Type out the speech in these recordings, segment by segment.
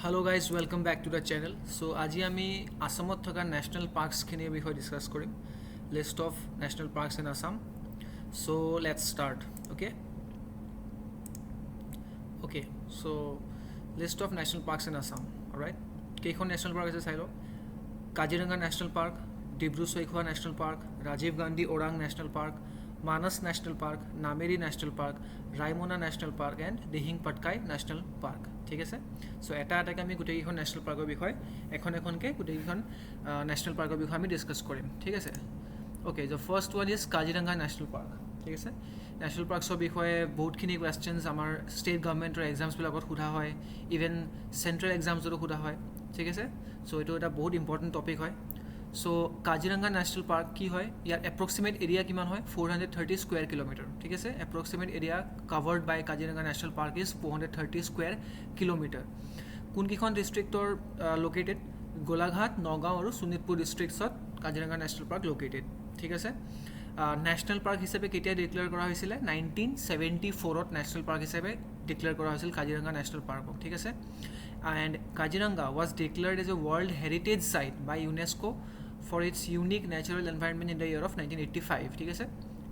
Hello guys, welcome back to the channel. So আজি আমি আসামত থকা ন্যাশনাল পাৰ্কসখিনিৰ বিষয়ে ডিসকাস কৰিম. List of national parks in Assam. So let's start. Okay, so list of national parks in Assam. Alright, কেইখন national park আছে চাই লওক. Kaziranga national park, Dibru-Saikhowa national park, Rajiv Gandhi Orang national park, Manas national park, Nameri national park, Raimona national park and Dihing Patkai national park. ঠিক আছে, so এটা এটাকে আমি গোটেইখন ন্যাশনাল পাৰ্কৰ বিষয়ে এখনকে গোটেইখন ন্যাশনাল পাৰ্কৰ বিষয়ে আমি ডিসকাস কৰিম. ঠিক আছে, okay. The first one is Kaziranga national park. ঠিক আছে, ন্যাশনাল পাৰ্কছৰ বিষয়ে বহুতখিনি কুৱেশ্যনছ আমাৰ ষ্টেট গভৰ্ণমেণ্টৰ এক্সামছবিলাকত সোধা হয়, ইভেন চেণ্ট্ৰেল এক্সামছতো সোধা হয়. ঠিক আছে, সো এইটো এটা বহুত ইম্পৰ্টেণ্ট টপিক হয়. সো কাজিৰঙা ন্যাশনাল পাৰ্ক কি হয়, ইয়াৰ এপ্ৰক্সিমেট এৰিয়া কিমান হয়? 430 স্কুৱেৰ কিলোমিটাৰ. ঠিক আছে, approximate area covered by Kaziranga national park is 430 square kilometre. কোনকেইখন ডিষ্ট্ৰিক্টৰ লোকেটেড? গোলাঘাট, নগাঁও আৰু শোণিতপুৰ ডিষ্ট্ৰিক্টছত কাজিৰঙা ন্যাশনাল পাৰ্ক লোকেটেড. ঠিক আছে, নেশ্যনেল পাৰ্ক হিচাপে কেতিয়া ডিক্লেয়াৰ কৰা হৈছিলে? 1974ত নেশ্যনেল পাৰ্ক হিচাপে ডিক্লেয়াৰ কৰা হৈছিল কাজিৰঙা নেশ্যনেল পাৰ্কক. ঠিক আছে, and Kaziranga was declared as a world heritage site by UNESCO for its unique natural environment in the year of 1985. ঠিক আছে,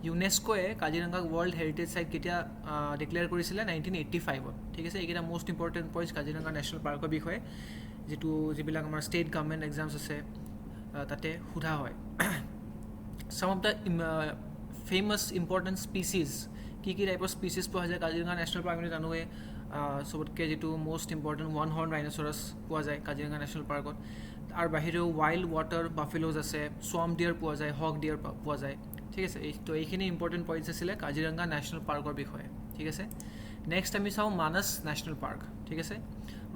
ইউনেস্কোয়ে কাজিৰঙাক ৱৰ্ল্ড হেৰিটেজ চাইট কেতিয়া ডিক্লেয়াৰ কৰিছিলে? 1985ত. ঠিক আছে, এইকেইটা most important points Kaziranga national পাৰ্কৰ বিষয়ে যিবিলাক আমাৰ ষ্টেট গভৰ্ণমেণ্ট এক্সামছ আছে তাতে সোধা হয়. Some of the famous important species, কি টাইপৰ স্পিচিছ পোৱা যায় কাজিৰঙা নেশ্যনেল পাৰ্ক? আমি জানোৱে চবতকৈ যিটো মষ্ট ইম্পৰ্টেণ্ট ওৱান হৰ্ণ ৰাইন'চৰাছ পোৱা যায় কাজিৰঙা নেশ্যনেল পাৰ্কত. তাৰ বাহিৰেও ৱাইল্ড ৱাটাৰ বাফেলোজ আছে, সোৱাম্প ডিয়াৰ পোৱা যায়, হক ডিয়াৰ পোৱা যায়. ঠিক আছে, তো এইখিনি ইম্পৰ্টেণ্ট পইণ্টছ আছিলে কাজিৰঙা নেশ্যনেল পাৰ্কৰ বিষয়ে. ঠিক আছে, নেক্সট আমি চাওঁ মানস নেশ্যনেল পাৰ্ক. ঠিক আছে,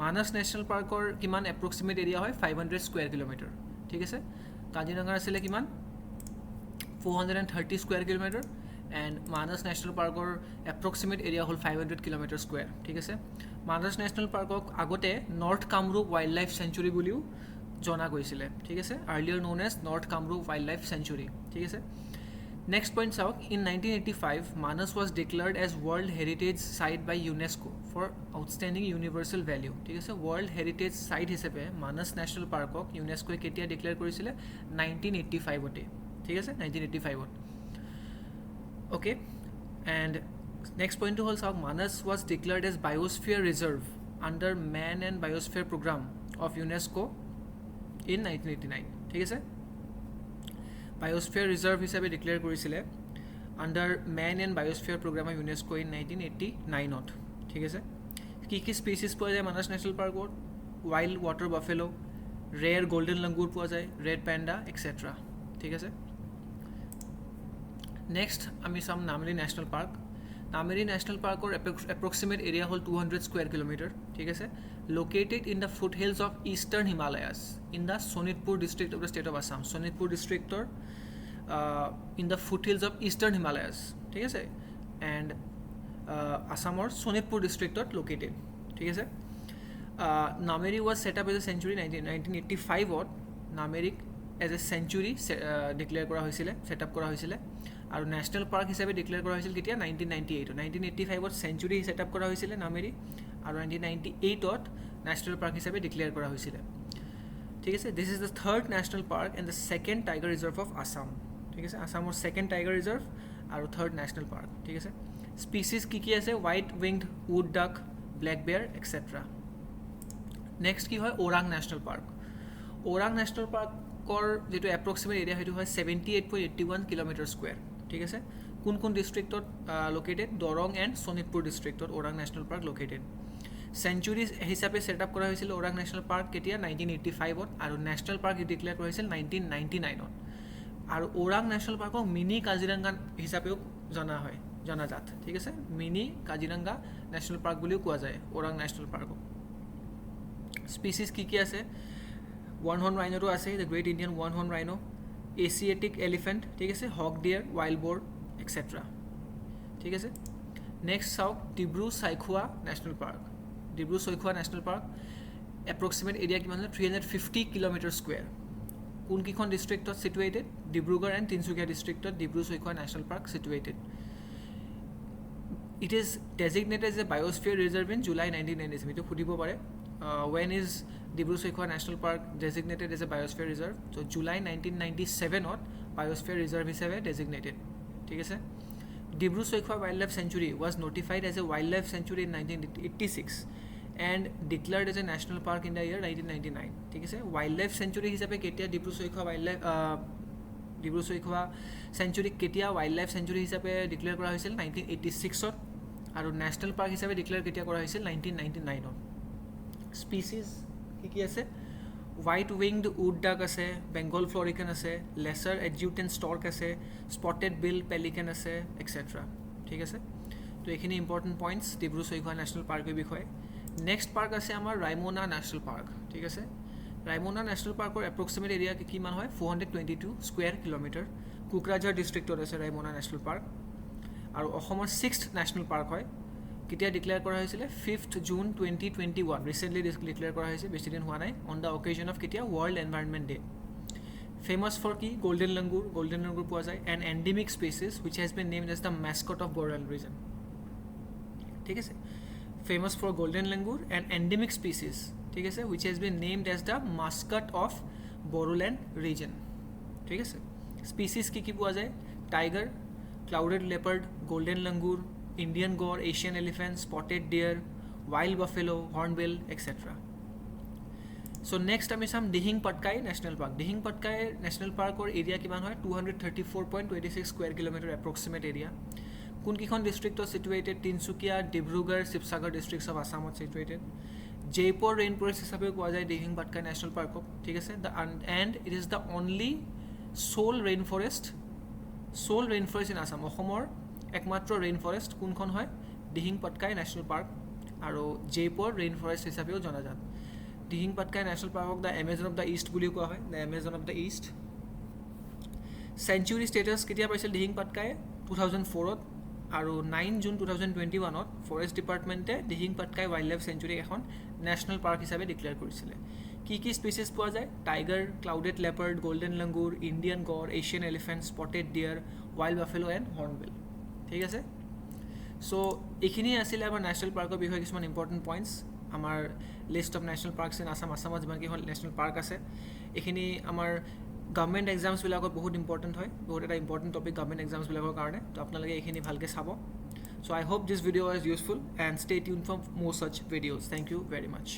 মানস নেশ্যনেল পাৰ্কৰ কিমান এপ্ৰক্সিমেট এৰিয়া হয়? 500 স্কুৱেৰ কিলোমিটাৰ. ঠিক আছে, কাজিৰঙাৰ আছিলে কিমান? 430 square kilometre, and Manas national পাৰ্কৰ এপ্ৰক্সিমেট এৰিয়া হ'ল 500 কিলোমিটাৰ স্কুৱেৰ. ঠিক আছে, মানস নেশ্যনেল পাৰ্কক আগতে north Kamrup wild life sanctuary বুলিও জনা গৈছিলে. ঠিক আছে, earlier known as north Kamrup wild life sanctuary. ঠিক আছে, নেক্সট পইণ্ট চাওক. In 1985 Manas was declared as world heritage site by UNESCO for outstanding universal value. ঠিক আছে, ৱৰ্ল্ড হেৰিটেজ চাইট হিচাপে মানস নেশ্যনেল পাৰ্কক ইউনেস্কোয়ে কেতিয়া ডিক্লেয়াৰ কৰিছিলে? 1985তে. ঠিক আছে, 1985ত. অ'কে, এণ্ড নেক্সট পইণ্টটো হ'ল চাওক, Manas was declared as biosphere reserve under man and biosphere programme of UNESCO in 1989. ঠিক আছে, বায়'স্ফিয়াৰ ৰিজাৰ্ভ হিচাপে ডিক্লেয়াৰ কৰিছিলে under man and biosphere programme of UNESCO in 1989ত. ঠিক আছে, কি স্পিচিছ পোৱা যায় মানস নেশ্যনেল পাৰ্কত? Wild water buffalo, rare golden langur পোৱা যায়, ৰেড পেণ্ডা এক্সেট্ৰা. ঠিক আছে, নেক্সট আমি চাম Nameri national park. Nameri national পাৰ্কৰ এপ্ৰক্সিমেট এৰিয়া হ'ল 200 স্কুৱেৰ কিলোমিটাৰ. ঠিক আছে, located in the foothills of eastern Himalayas in the Sonitpur district of the state of Assam. Sonitpur ডিষ্ট্ৰিক্টৰ in the foothills of eastern Himalayas. ঠিক আছে, এণ্ড আছামৰ শোণিতপুৰ ডিষ্ট্ৰিক্টত লোকেটেড. ঠিক আছে, Nameri was set up as a sanctuary. 1985ত নামেৰিক এজ এ চেঞ্চুৰী ডিক্লেয়াৰ কৰা হৈছিলে, ছেট আপ কৰা হৈছিলে, আৰু নেশ্যনেল পাৰ্ক হিচাপে ডিক্লেয়াৰ কৰা হৈছিল কেতিয়া? 1998. 1985ত চেঞ্চুৰী ছেট আপ কৰা হৈছিলে নামেৰি, আৰু 1998ত নেশ্যনেল পাৰ্ক হিচাপে ডিক্লেয়াৰ কৰা হৈছিলে. ঠিক আছে, this is the third national park and the second tiger reserve of Assam. ঠিক আছে, আছামৰ ছেকেণ্ড টাইগাৰ ৰিজাৰ্ভ আৰু থাৰ্ড নেশ্যনেল পাৰ্ক. ঠিক আছে, স্পিচিছ কি আছে? হোৱাইট উইংড উড ডাক, ব্লেক বেয়াৰ এক্সেট্ৰা. নেক্সট কি হয়? Orang national park. Orang national পাৰ্কৰ যিটো এপ্ৰক্সিমেট এৰিয়া সেইটো হয় 78.81 কিলোমিটাৰ স্কুৱেৰ. ঠিক আছে, কোন ডিষ্ট্ৰিক্টত লোকেটেড? দৰং এণ্ড শোণিতপুৰ ডিষ্ট্ৰিক্টত Orang national park located. Century হিচাপে ছেট আপ কৰা হৈছিল ওৰাং নেশ্যনেল পাৰ্ক কেতিয়া? 1985ত, আৰু নেশ্যনেল পাৰ্ক ডিক্লেয়াৰ কৰা হৈছিল 1999ত. আৰু ওৰাং নেশ্যনেল পাৰ্কক মিনি কাজিৰঙা হিচাপেও জনাজাত. ঠিক আছে, মিনি কাজিৰঙা নেশ্যনেল পাৰ্ক বুলিও কোৱা যায় ওৰাং নেশ্যনেল পাৰ্কক. স্পিচিছ কি আছে? ওৱান হৰ্ণ ৰাইনোটো আছে, the great Indian one horn rhino, Asiatic elephant. ঠিক আছে, hog deer, wild boar extra. ঠিক আছে, নেক্সট চাওক Dibru Saikhowa national park. Dibru Saikhowa national park approximate area কিমান হয়? 350 কিলোমিটাৰ স্কুৱেৰ. কোনকেইখন ডিষ্ট্ৰিক্টত ছিটুৱেটেড? ডিব্ৰুগড় এণ্ড তিনিচুকীয়া ডিষ্ট্ৰিক্টত Dibru-Saikhowa national park situated. It is designated as a biosphere reserve in July 1997. এইটো সুধিব পাৰে when is Dibru-Saikhowa National Park designated as a biosphere reserve? So July 1997 biosphere reserve হিচাপে designated. ঠিক আছে? Dibru-Saikhowa Wildlife Sanctuary was notified as a wildlife sanctuary in 1986 and declared as a national park in the year 1999. ঠিক আছে? Wildlife sanctuary হিচাপে কেতিয়া Dibru-Saikhowa Sanctuary কেতিয়া wildlife sanctuary হিচাপে declare কৰা হৈছিল 1986 আৰু national park হিচাপে declare কেতিয়া কৰা হৈছিল 1999 species কি আছে white winged wood duck আছে bengal florican আছে lesser adjutant stork আছে spotted bill pelican আছে etc. ঠিক আছে তো এইখিনি ইম্পৰ্টেণ্ট পইণ্টছ Dibru-Saikhowa National Parkৰ বিষয়ে নেক্সট পাৰ্ক আছে আমাৰ Raimona National Park ঠিক আছে Raimona National Parkৰ এপ্ৰক্সিমেট এৰিয়া কিমান হয় 422 স্কুৱেৰ কিলোমিটাৰ কুকৰাঝাৰ ডিষ্ট্ৰিক্টত আছে Raimona National Park আৰু অসমৰ 6th নেশ্যনেল পাৰ্ক হয় কেতিয়া ডিক্লেয়াৰ কৰা হৈছিল 5th জুন 2021 ৰিসেন্টলি ডিক্লেয়াৰ কৰা হৈছে বেছি দিন হোৱা নাই অন দা অকেজন অফ কেতিয়া world environment day famous for কি গোল্ডেন লাংগুৰ পোৱা যায় an endemic species which has been named as the mascot of boreal region ঠিক আছে famous for golden langur an endemic species ঠিক আছে which has been named as the mascot of Bodoland region ঠিক আছে species কি পোৱা যায় tiger clouded leopard golden langur Indian gore, Asian elephant, spotted deer, wild buffalo, hornbill, etc. So next আমি চাম Dihing Patkai National Park. Dihing Patkai National Park or area কিমান হয় 234.26 square kilometer approximate area. কোন কিখন district situated Tinsukia, Dibrugarh, Sibsagar districts of Assam situated. Jaipur rainforest হিচাপে কোৱা যায় Dihing Patkai National Park ঠিক আছে and it is the only sole rainforest in Assam. অসমৰ একমাত্ৰ ৰেইনফৰেষ্ট কোনখন হয় Dihing Patkai National Park আৰু জয়পুৰ ৰেইনফৰেষ্ট হিচাপেও জনাজাত Dihing Patkai National Park ক the Amazon of the east বুলি কোৱা হয় the Amazon of the east sanctuary status কেতিয়া পাইছিল Dihing Patkai 2004 ত আৰু 9 জুন 2021 ত ফৰেষ্ট ডিপাৰ্টমেণ্টে Dihing Patkai Wildlife Sanctuary এখন নেশ্যনেল পাৰ্ক হিচাপে ডিক্লেয়াৰ কৰিছিল কি স্পেচিছ পোৱা যায় tiger clouded leopard golden langur Indian gaur Asian elephant spotted deer wild buffalo and hornbill ঠিক আছে সো এইখিনি আছিল আমাৰ ন্যাশনাল পাৰ্কৰ বিষয়ে কিছুমান ইম্পৰ্টেণ্ট পইণ্টছ আমাৰ list of national parks in আসামত যিমান কেইখন ন্যাশনাল পাৰ্ক আছে এইখিনি আমাৰ গভৰ্ণমেণ্ট এক্সামছবিলাকত বহুত ইম্পৰ্টেণ্ট হয় বহুত এটা ইম্পৰ্টেণ্ট টপিক গভৰ্ণমেণ্ট এক্সামছবিলাকৰ কাৰণে তো আপোনালোকে এইখিনি ভালকৈ চাব so' I hope this video' is useful and stay tune for more such videos thank you very much